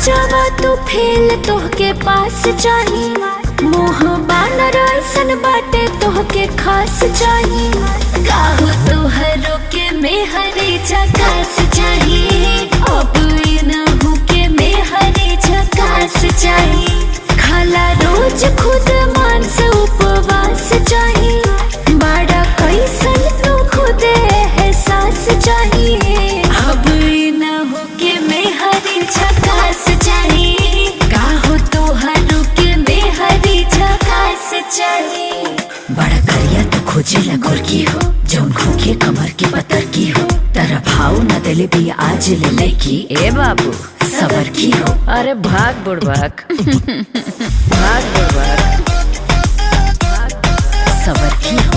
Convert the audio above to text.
जावा तू फेल तोहके पास चाही, मोह बानर ऐसन बाटे तोहके खास चाही। काहो तोहरो के मेहरी झकास चाही, अब इनहु के मेहरी झकास चाही। खाला रोज खुद मांस उपवास चाही, बड़ा कैसन तू खुदे एहसास चाहिए। अब इनहु के मेहरी झकास चाही, काहो तोहरो के मेहरी झकास चाही। बड़ा करिया तो खोजे लगोर की हो, जौन खोखे कमर की पत्थर की हो। तेरा भाव न दिले भी आज ले लैकी, ए बाबू सबर की हो। अरे भाग बुड़बक भाग बुड़बक सबर की हो।